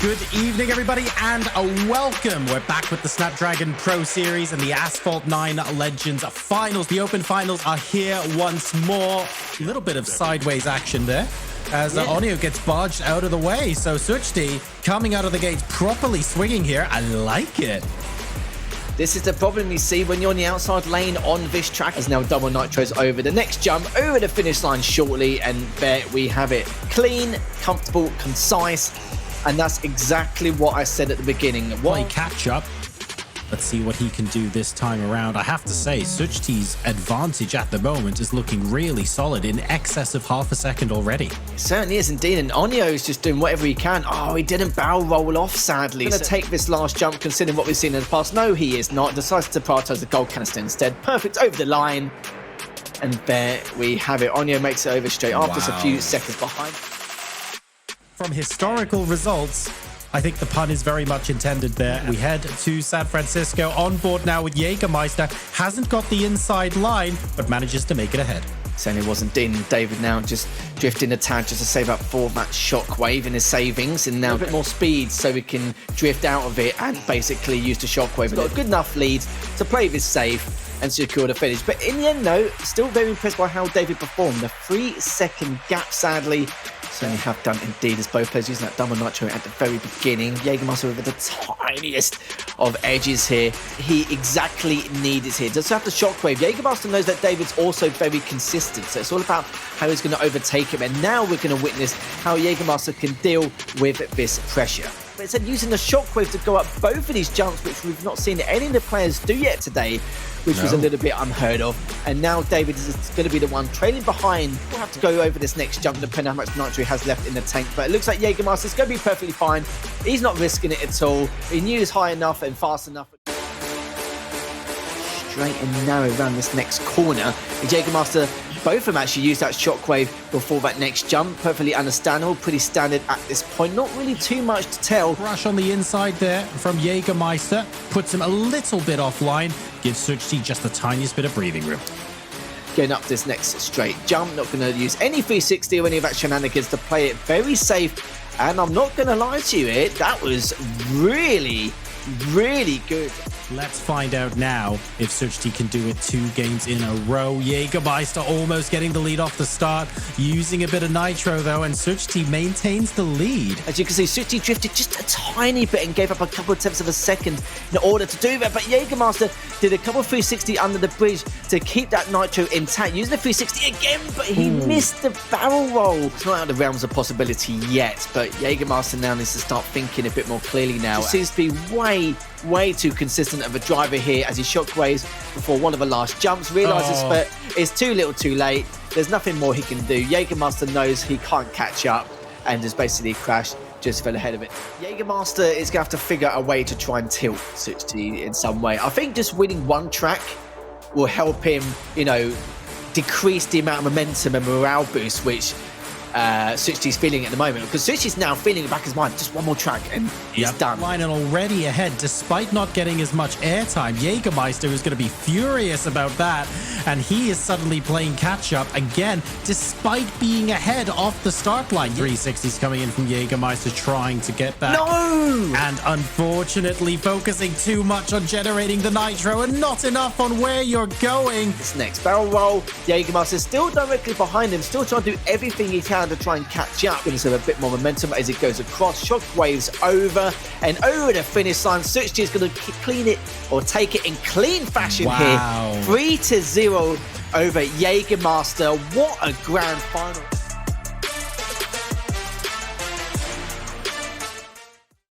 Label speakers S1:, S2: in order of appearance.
S1: Good evening, everybody, and a welcome. We're back with the Snapdragon Pro Series and the Asphalt 9 Legends Finals. The Open Finals are here once more. A little bit of sideways action there as Onyo gets barged out of the way. So Suchti coming out of the gates properly swinging here. I like it.
S2: This is the problem you see when you're on the outside lane on this track, as now Double Nitro's over the next jump, over the finish line shortly, and there we have it. Clean, comfortable, concise, and that's exactly what I said at the beginning.
S1: Play catch up. Let's see what he can do this time around. I have to say, Suchti's advantage at the moment is looking really solid, in excess of half a second already.
S2: It certainly is indeed, and Onyo is just doing whatever he can. Oh, he didn't barrel roll off, sadly. He's going to take this last jump, considering what we've seen in the past. No, he is not. Decides to prioritize the gold canister instead. Perfect over the line. And there we have it. Onyo makes it over straight after just a few seconds behind.
S1: From historical results, I think the pun is very much intended there. We head to San Francisco, on board now with Jägermeister. Hasn't got the inside line, but manages to make it ahead.
S2: Certainly wasn't Dean. David now just drifting a tad just to save up for that shockwave in his savings, and now a bit more speed so we can drift out of it and basically use the shockwave. He's got a good enough lead to play this safe and secure the finish. But in the end, though, still very impressed by how David performed. The 3-second gap, sadly. Certainly have done indeed, as both players using that double nitro at the very beginning. Jägermeister with the tiniest of edges here. He exactly needed here. Does have the shockwave. Jägermeister knows that David's also very consistent, so it's all about how he's going to overtake him. And now we're going to witness how Jägermeister can deal with this pressure. But instead using the shockwave to go up both of these jumps, which we've not seen any of the players do yet today, which was a little bit unheard of. And now David is going to be the one trailing behind. We'll have to go over this next jump, depending on how much nitro he has left in the tank. But it looks like Jägermeister's going to be perfectly fine. He's not risking it at all. He knew he was high enough and fast enough. Straight and narrow around this next corner. And Jägermeister, both of them actually used that shockwave before that next jump. Perfectly understandable, pretty standard at this point. Not really too much to tell.
S1: Rush on the inside there from Jägermeister. Puts him a little bit offline. Gives Suchti just the tiniest bit of breathing room.
S2: Going up this next straight jump. Not going to use any 360 or any of that shenanigans to play it very safe. And I'm not going to lie to you, that was really good.
S1: Let's find out now if Suchti can do it 2 games in a row. Jägermeister almost getting the lead off the start, using a bit of nitro though, and Suchti maintains the lead.
S2: As you can see, Suchti drifted just a tiny bit and gave up a couple of tenths of a second in order to do that, but Jägermeister did a couple of 360 under the bridge to keep that nitro intact, using the 360 again, but he missed the barrel roll. It's not out of the realms of possibility yet, but Jägermeister now needs to start thinking a bit more clearly now. He seems to be way too consistent of a driver here as he shockwaves before one of the last jumps, realizes that it's too little too late. There's nothing more he can do. Jägermeister knows he can't catch up and just basically crashed, just fell ahead of it. Jägermeister is going to have to figure a way to try and tilt Suchti in some way. I think just winning one track will help him, decrease the amount of momentum and morale boost which Suchti's feeling at the moment, because Suchti's now feeling in the back of his mind, just one more track and he's done.
S1: Line and already ahead despite not getting as much airtime. Jägermeister is going to be furious about that, and he is suddenly playing catch up again despite being ahead off the start line. 360s coming in from Jägermeister trying to get that.
S2: No!
S1: And unfortunately focusing too much on generating the nitro and not enough on where you're going.
S2: This next barrel roll, Jägermeister still directly behind him, still trying to do everything he can to try and catch up. Giving him a bit more momentum as it goes across. Shockwaves over and over the finish line. Suchti is going to clean it or take it in clean fashion here. 3-0 over Jägermeister. What a grand final.